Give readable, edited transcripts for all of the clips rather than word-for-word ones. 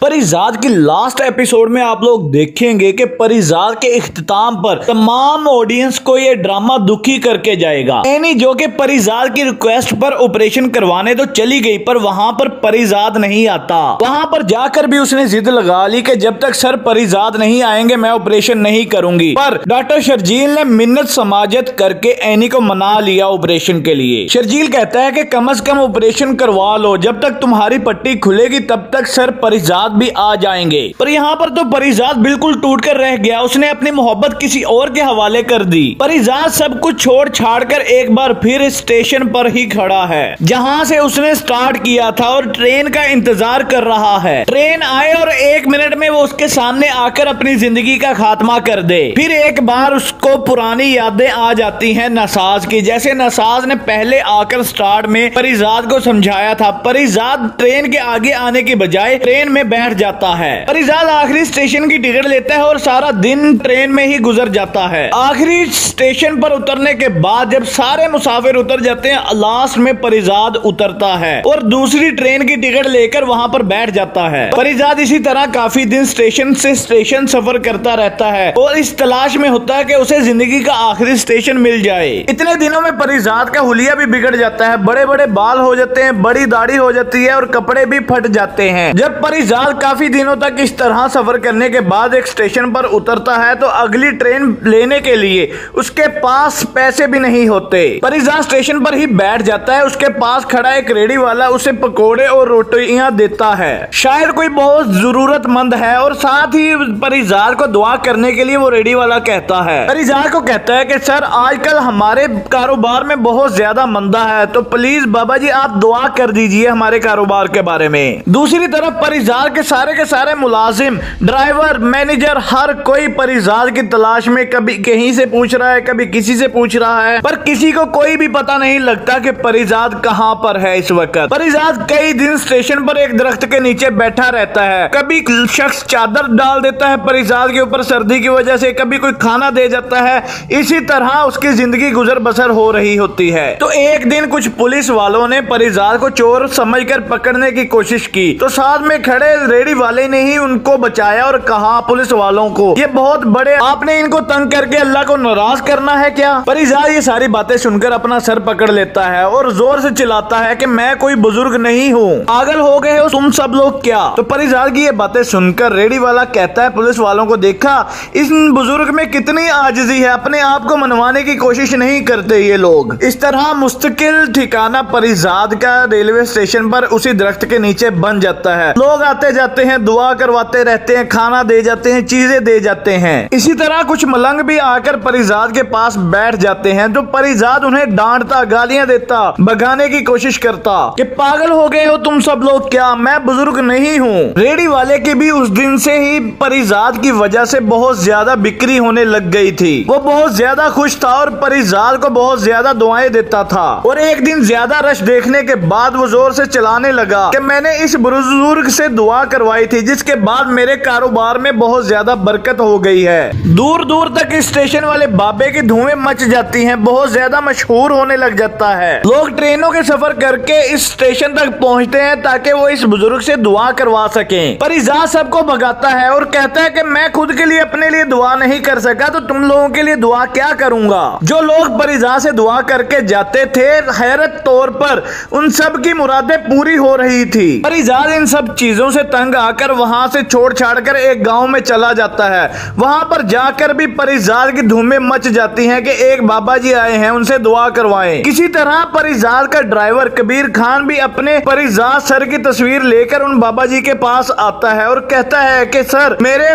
परिजाद की last episode में आप लोग देखेंगे कि परिजाद के इख्तिताम पर तमाम ऑडियंस को ये ड्रामा दुखी करके जाएगा। एनी जो कि परिजाद की रिक्वेस्ट पर ऑपरेशन करवाने तो चली गई, पर वहां पर परिजाद नहीं आता। वहां पर जाकर भी उसने जिद लगा ली कि जब तक सर परिजाद नहीं आएंगे मैं ऑपरेशन नहीं करूंगी। पर डॉक्टर शर्जील ने मिन्नत समाजत करके एनी को मना लिया ऑपरेशन के लिए। शर्जील कहता है कि कम से कम ऑपरेशन करवा लो, जब तक तुम्हारी पट्टी खुलेगी तब तक सर परिजाद भी आ जाएंगे। पर यहाँ पर तो परिजाद बिल्कुल टूट कर रह गया। उसने अपनी मोहब्बत किसी और के हवाले कर दी। परिजाद सब कुछ छोड़ छाड़ कर एक बार फिर स्टेशन पर ही खड़ा है जहाँ से उसने स्टार्ट किया था और ट्रेन का इंतजार कर रहा है। ट्रेन आए और 1 मिनट में वो उसके सामने आकर अपनी जिंदगी का खात्मा कर दे। फिर एक बार उसको पुरानी यादें आ जाती हैं नसाज की, जैसे नसाज ने पहले आकर स्टार्ट में परिजाद को समझाया था। परिजाद ट्रेन के आगे आने की बजाय ट्रेन में बैठ जाता है। परिजाद आखिरी स्टेशन की टिकट लेता है और सारा दिन ट्रेन में ही गुजर जाता है। आखिरी स्टेशन पर उतरने के बाद जब सारे मुसाफिर उतर जाते हैं, लास्ट में परिजाद उतरता है और दूसरी ट्रेन की टिकट लेकर वहां पर बैठ जाता है। परिजाद इसी तरह काफी दिन स्टेशन से स्टेशन सफर करता रहता है और इस तलाश में होता है कि उसे जिंदगी का आखिरी स्टेशन मिल जाए। इतने दिनों में परिजाद का हुलिया भी बिगड़ जाता है। बड़े बड़े बाल हो जाते हैं, बड़ी दाढ़ी हो जाती है और कपड़े भी फट जाते हैं। जब परिजाद काफी दिनों तक इस तरह सफर करने के बाद एक स्टेशन पर उतरता है तो अगली ट्रेन लेने के लिए उसके पास पैसे भी नहीं होते। परिजाद स्टेशन पर ही बैठ जाता है। उसके पास खड़ा एक रेडी वाला उसे पकोड़े और रोटियां देता है। शायद कोई बहुत जरूरतमंद है और साथ ही परिजाद को दुआ करने के लिए वो रेडी वाला कहता है। परिजाद को कहता है कि सर आजकल हमारे कारोबार में बहुत ज्यादा मंदा है, तो प्लीज बाबा जी आप दुआ कर दीजिए हमारे कारोबार के बारे में। दूसरी तरफ परिजाद के सारे मुलाजिम, ड्राइवर, मैनेजर, हर कोई परिजाद की तलाश में कभी कहीं से पूछ रहा है, कभी किसी से पूछ रहा है, पर किसी को कोई भी पता नहीं लगता कि परिजाद कहां पर है इस वक्त। परिजाद कई दिन स्टेशन पर एक दरख्त के नीचे बैठा रहता है। कभी शख्स चादर डाल देता है परिजाद के ऊपर सर्दी की वजह से, कभी कोई खाना दे जाता है। इसी तरह उसकी जिंदगी गुजर बसर हो रही होती है। तो एक दिन कुछ पुलिस वालों ने परिजाद को चोर समझकर पकड़ने की कोशिश की, तो साथ में खड़े रेडी वाले ने ही उनको बचाया और कहा पुलिस वालों को, ये बहुत बड़े, आपने इनको तंग करके अल्लाह को नाराज करना है क्या। परिजाद ये सारी बातें सुनकर अपना सर पकड़ लेता है और जोर से चिल्लाता है कि मैं कोई बुजुर्ग नहीं हूँ, पागल हो गए हो तुम सब लोग क्या। तो परिजाद की ये बातें सुनकर रेडी वाला कहता है पुलिस वालों को, देखा इस बुजुर्ग में कितनी आजिज़ी है, अपने आप को मनवाने की कोशिश नहीं करते ये लोग। इस तरह मुस्तकिल ठिकाना परिजाद का रेलवे स्टेशन पर उसी दरख्त के नीचे बन जाता है। लोग आते जाते हैं, दुआ करवाते रहते हैं, खाना दे जाते हैं, चीजें दे जाते हैं। इसी तरह कुछ मलंग भी आकर परिजाद के पास बैठ जाते हैं, तो परिजाद उन्हें डांटता, गालियां देता, भगाने की कोशिश करता कि पागल हो गए हो तुम सब लोग क्या, मैं बुजुर्ग नहीं हूँ। रेडी वाले की भी उस दिन से ही परिजाद की वजह से बहुत ज्यादा बिक्री होने लग गई थी। वो बहुत ज्यादा खुश था और परिजाद को बहुत ज्यादा दुआएं देता था। और एक दिन ज्यादा रश देखने के बाद वो जोर से चिल्लाने लगा कि मैंने इस बुजुर्ग से दुआ करवाई थी, जिसके बाद मेरे कारोबार में बहुत ज्यादा बरकत हो गई है। दूर दूर तक इस स्टेशन वाले बाबे की धुएं मच जाती हैं, बहुत ज्यादा मशहूर होने लग जाता है। लोग ट्रेनों के सफर करके इस स्टेशन तक पहुंचते हैं ताकि वो इस बुजुर्ग से दुआ करवा सकें। परिजाद सबको भगाता है और कहता है कि मैं खुद के लिए अपने लिए दुआ नहीं कर सका तो तुम लोगों के लिए दुआ क्या करूंगा। जो लोग परिजाद से दुआ करके जाते थे, हैरत तौर पर उन सब की मुरादें पूरी हो रही थी। परिजाद इन सब चीजों से तंग आकर वहां से छोड़ छाड़ कर एक गांव में चला जाता है। वहां पर जाकर भी परिजाद की धूमें मच जाती हैं कि एक बाबा जी आए हैं, उनसे दुआ करवाएं। किसी तरह परिजाद का ड्राइवर कबीर खान भी अपने परिजाद सर की तस्वीर लेकर उन बाबा जी के पास आता है और कहता है कि सर मेरे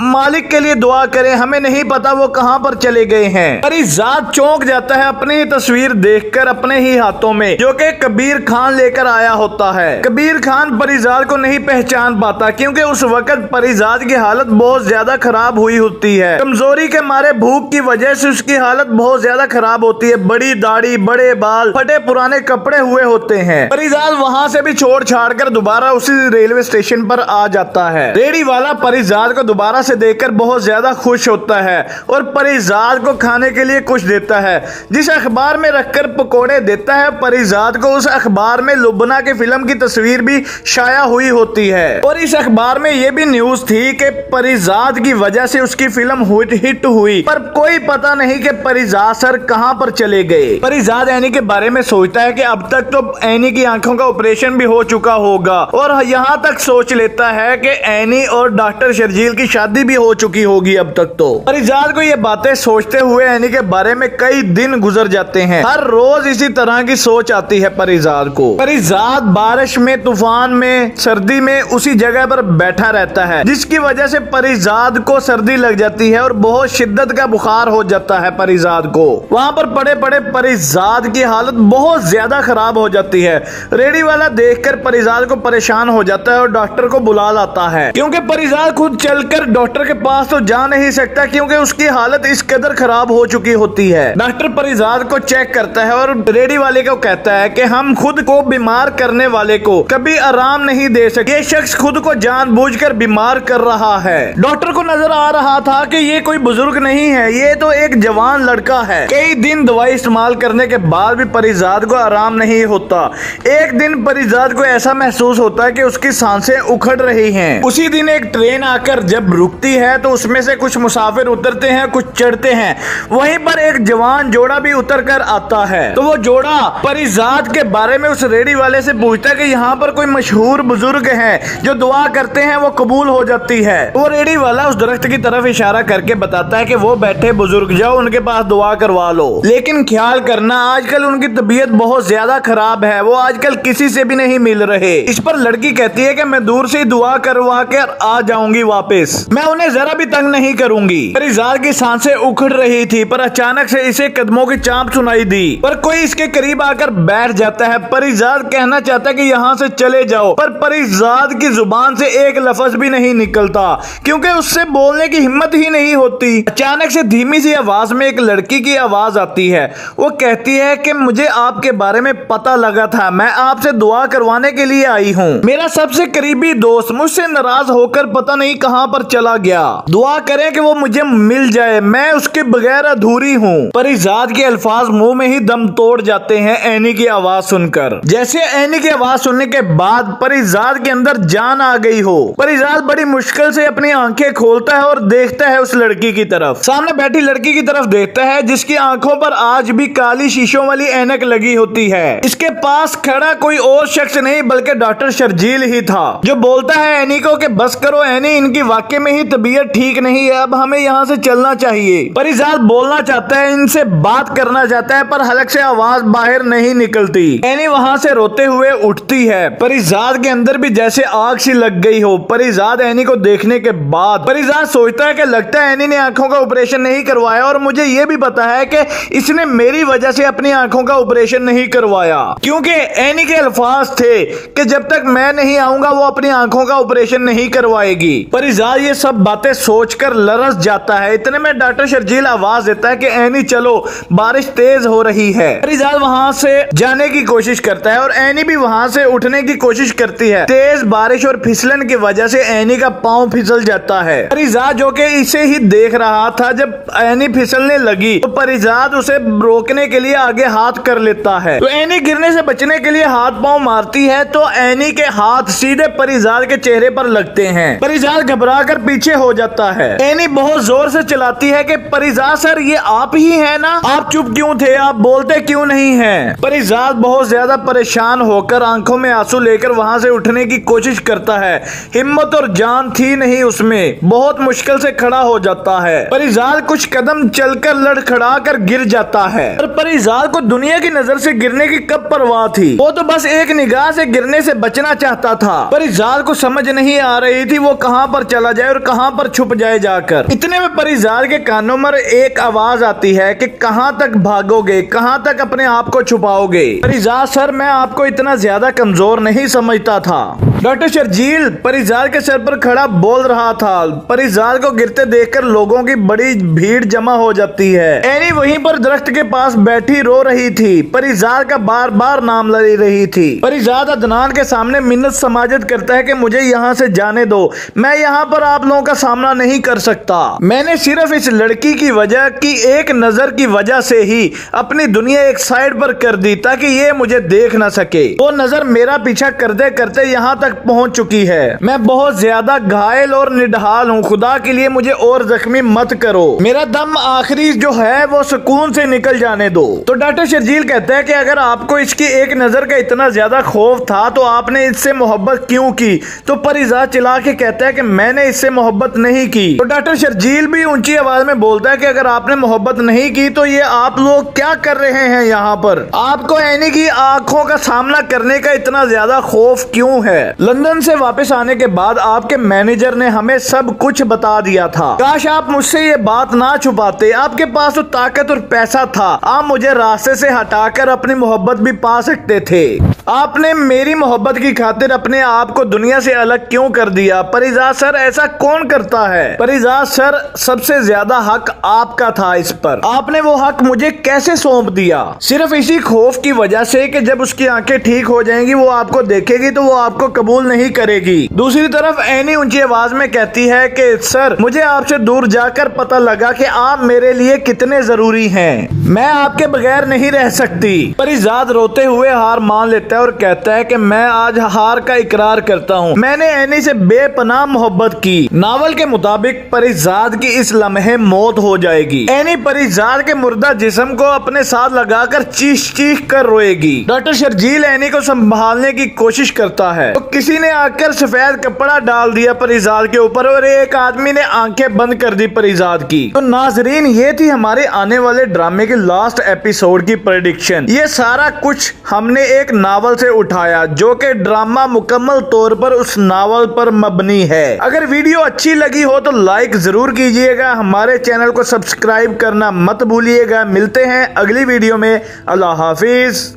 मालिक के लिए दुआ करें, हमें नहीं पता वो कहां पर चले गए हैं। परिजाद चौंक जाता है अपनी ही तस्वीर देखकर अपने ही हाथों में, जो कि कबीर खान लेकर आया होता है। कबीर खान परिजाद को नहीं पहचान पाता क्योंकि उस वक्त परिजाद की हालत बहुत ज्यादा खराब हुई होती है। कमजोरी के मारे, भूख की वजह से उसकी हालत बहुत ज्यादा खराब होती है। बड़ी दाढ़ी, बड़े बाल, फटे पुराने कपड़े हुए होते हैं। परिजाद वहां से भी छोड़ छाड़ कर दोबारा उसी रेलवे स्टेशन पर आ जाता है। रेडी वाला परिजाद को दोबारा से देखकर बहुत ज्यादा खुश होता है और परिजाद को खाने के लिए कुछ देता है। जिस अखबार में रखकर पकोड़े देता है, परिजाद को उस अखबार में लुबना की फिल्म की तस्वीर भी शाया हुई होती है। और इस अखबार में ये भी न्यूज थी कि परिजाद की वजह से उसकी फिल्म हिट हुई, पर कोई पता नहीं कि परिजाद सर कहां पर चले गए। परिजाद एनी के बारे में सोचता है कि अब तक तो एनी की आंखों का ऑपरेशन भी हो चुका होगा, और यहां तक सोच लेता है कि एनी और डॉक्टर शर्जील की शादी भी हो चुकी होगी अब तक तो। परिजाद को ये बातें सोचते हुए एनी के बारे में कई दिन गुजर जाते हैं। हर रोज इसी तरह की सोच आती है परिजाद को। परिजाद बारिश में, तूफान में, सर्दी में उसी जगह पर बैठा रहता है, जिसकी वजह से परिजाद को सर्दी लग जाती है और बहुत शिद्दत का बुखार हो जाता है परिजाद को। वहां पर पड़े पड़े परिजाद की हालत बहुत ज्यादा खराब हो जाती है। रेडी वाला देखकर परिजाद को परेशान हो जाता है और डॉक्टर को बुला लाता है, क्योंकि परिजाद खुद चलकर डॉक्टर के पास तो जा नहीं सकता, क्योंकि उसकी हालत इस कदर खराब हो चुकी होती है। डॉक्टर परिजाद को चेक करता है और रेडी वाले को कहता है कि हम खुद को बीमार करने वाले को कभी आराम नहीं दे सकते। ये शख्स खुद को जानबूझकर बीमार कर रहा है। डॉक्टर को नजर आ रहा था कि ये कोई बुजुर्ग नहीं है, ये तो एक जवान लड़का है। कई दिन दवाई इस्तेमाल करने के बाद भी परिजाद को आराम नहीं होता। एक दिन परिजाद को ऐसा महसूस होता है कि उसकी सांसें उखड़ रही हैं। उसी दिन एक ट्रेन आकर जब रुकती है तो उसमें से कुछ मुसाफिर उतरते हैं, कुछ चढ़ते हैं। वहीं पर एक जवान जोड़ा भी उतर कर आता है। तो वो जोड़ा परिजाद के बारे में उस रेडी वाले से पूछता है कि यहाँ पर कोई मशहूर बुजुर्ग है, जो दुआ करते हैं वो कबूल हो जाती है। वो रेडी वाला उस दरख्त की तरफ इशारा करके बताता है कि वो बैठे बुजुर्ग, जाओ उनके पास दुआ करवा लो। लेकिन ख्याल करना, आजकल उनकी तबीयत बहुत ज्यादा खराब है, वो आजकल किसी से भी नहीं मिल रहे। इस पर लड़की कहती है कि मैं दूर से दुआ करवा कर आ जाऊंगी वापस, मैं उन्हें जरा भी तंग नहीं करूंगी। परिजाद की सांसें उखड़ रही थी, पर अचानक से इसे कदमों की चांप सुनाई दी, पर कोई इसके करीब आकर बैठ जाता है। परिजाद कहना चाहता है कि यहाँ से चले जाओ, पर परिजाद की जुबान से एक लफ्ज भी नहीं निकलता, क्योंकि उससे बोलने की हिम्मत ही नहीं होती। अचानक से धीमी सी आवाज में एक लड़की की आवाज आती है। वो कहती है कि मुझे आपके बारे में पता लगा था, मैं आपसे दुआ करवाने के लिए आई हूँ। मेरा सबसे करीबी दोस्त मुझसे नाराज होकर पता नहीं कहां पर चला गया। दुआ करें कि वो मुझे मिल जाए, मैं उसके बगैर अधूरी हूँ। परिजाद के अल्फाज मुंह में ही दम तोड़ जाते हैं एनी की आवाज सुनकर। जैसे एनी की आवाज सुनने के बाद परिजाद के अंदर जान आ गई हो। परिजाद बड़ी मुश्किल से अपनी आंखें खोलता है और देखता है उस लड़की की तरफ। सामने बैठी लड़की की तरफ देखता है, जिसकी आंखों पर आज भी काली शीशों वाली ऐनक लगी होती है। इसके पास खड़ा कोई और शख्स नहीं बल्कि डॉक्टर शर्जील ही था, जो बोलता है एनी को कि बस करो एनी, इनकी वाकई में ही तबीयत ठीक नहीं है, अब हमें यहाँ से चलना चाहिए। परिजाद बोलना चाहता है, इनसे बात करना चाहता है, पर हलक से आवाज बाहर नहीं निकलती। एनी वहाँ से रोते हुए उठती है। परिजाद के अंदर भी जैसे आग सी लग गई हो। परिजाद एनी को देखने के बाद परिजाद सोचता है कि लगता है एनी ने आंखों का ऑपरेशन नहीं करवाया, और मुझे ये भी पता है कि इसने मेरी वजह से अपनी आंखों का ऑपरेशन नहीं करवाया, क्योंकि एनी के अल्फाज थे कि जब तक मैं नहीं आऊंगा वो अपनी आंखों का ऑपरेशन नहीं करवाएगी। परिजाद ये सब बातें सोचकर लरस जाता है। इतने में डॉक्टर शर्जील आवाज देता है कि एनी चलो, बारिश तेज हो रही है। परिजाद वहां से जाने की कोशिश करता है और एनी भी वहां से उठने की कोशिश करती है। तेज बारिश और फिसलन की वजह से एनी का पांव फिसल जाता है। परिजाद जो कि इसे ही देख रहा था, जब एनी फिसलने लगी तो परिजाद उसे रोकने के लिए आगे हाथ कर लेता है। तो एनी गिरने से बचने के लिए हाथ पांव मारती है, तो एनी के हाथ सीधे परिजाद के चेहरे पर लगते हैं। परिजाद घबरा कर पीछे हो जाता है। एनी बहुत जोर से चिल्लाती है कि परिजाद सर, ये आप ही है ना, आप चुप क्यों थे, आप बोलते क्यों नहीं हैं? परिजाद बहुत ज्यादा परेशान होकर आंखों में आंसू लेकर वहां से उठने की कोशिश करता है। हिम्मत और जान थी नहीं उसमें, बहुत मुश्किल से खड़ा हो जाता है। परिजाद कुछ कदम चलकर लड़खड़ा कर गिर जाता है। पर परिजाद को दुनिया की नजर से गिरने की कब परवाह थी, वो तो बस एक निगाह से गिरने से बचना चाहता था। परिजाद को समझ नहीं आ रही थी वो कहां पर चला जाए और कहां पर छुप जाए जाकर। इतने में परिजाद के कानों में एक आवाज आती है कि कहां तक भागोगे, कहां तक अपने आप को छुपाओगे? परिजाद सर, मैं आपको इतना ज्यादा कमजोर नहीं समझता था। डॉक्टर शर्जील परिजाद के सर पर खड़ा बोल रहा था। परिजाद को गिरते देखकर लोगों की बड़ी भीड़ जमा हो जाती है। एनी वहीं पर दरख्त के पास बैठी रो रही थी, परिजाद का बार बार नाम ले रही थी। परिजाद अदनान के सामने मिन्नत समाजत करता है कि मुझे यहाँ से जाने दो, मैं यहाँ पर आप लोगों का सामना नहीं कर सकता। मैंने सिर्फ इस लड़की की वजह की एक नजर की वजह से ही अपनी दुनिया एक साइड पर कर दी, ताकि ये मुझे देख न सके। वो नजर मेरा पीछा करते करते यहाँ तक पहुंच चुकी है। मैं बहुत ज्यादा घायल और निढाल हूँ, खुदा के लिए मुझे और जख्मी मत करो, मेरा दम आखिरी जो है वो सुकून से निकल जाने दो। तो डॉक्टर शर्जील कहता है कि अगर आपको इसकी एक नजर का इतना ज्यादा खौफ था तो आपने इससे मोहब्बत क्यों की। तो परिजाद चिल्ला के कहता है कि मैंने इससे मोहब्बत नहीं की। तो डॉक्टर शर्जील भी ऊंची आवाज में बोलता है कि अगर आपने मोहब्बत नहीं की तो ये आप लोग क्या कर रहे हैं यहाँ पर, आपको एनी की आंखों का सामना करने का इतना ज्यादा खौफ क्यों है। लंदन से वापस आने के बाद आपके मैनेजर ने हमें सब कुछ बता दिया था, काश आप मुझसे ये बात ना छुपाते, आपके पास तो ताकत और पैसा था, आप मुझे रास्ते से हटाकर अपनी मोहब्बत भी पा सकते थे। आपने मेरी मोहब्बत की खातिर अपने आप को दुनिया से अलग क्यों कर दिया। परिजाद सर ऐसा कौन करता है। परिजाद सर सबसे ज्यादा हक आपका था इस पर, आपने वो हक मुझे कैसे सौंप दिया। सिर्फ इसी खौफ की वजह से कि जब उसकी आंखें ठीक हो जाएंगी वो आपको देखेगी तो वो आपको कबूल नहीं करेगी। दूसरी तरफ एनी ऊंची आवाज में कहती है कि सर मुझे आपसे दूर जाकर पता लगा कि आप मेरे लिए कितने जरूरी हैं, मैं आपके बगैर नहीं रह सकती। परिजाद रोते हुए हार मान लेता है और कहता है कि मैं आज हार का इकरार करता हूँ, मैंने एनी से बेपनाह मोहब्बत की। नावल के मुताबिक परिजाद की इस लम्हे मौत हो जाएगी। एनी परिजाद के मुर्दा जिस्म को अपने साथ लगाकर चीख चीख कर रोएगी। डॉक्टर शर्जील एनी को संभालने की कोशिश करता है तो किसी ने आकर सफेद कपड़ा डाल दिया परिजाद के ऊपर और एक आदमी ने आंखें बंद कर दी परिजाद की। तो नाजरीन ये थी हमारे आने वाले ड्रामे के लास्ट एपिसोड की प्रेडिक्शन। ये सारा कुछ हमने एक नावल से उठाया जो कि ड्रामा मुकम्मल तौर पर उस नावल पर मबनी है। अगर वीडियो अच्छी लगी हो तो लाइक जरूर कीजिएगा, हमारे चैनल को सब्सक्राइब करना मत भूलिएगा। मिलते हैं अगली वीडियो में, अल्लाह हाफिज।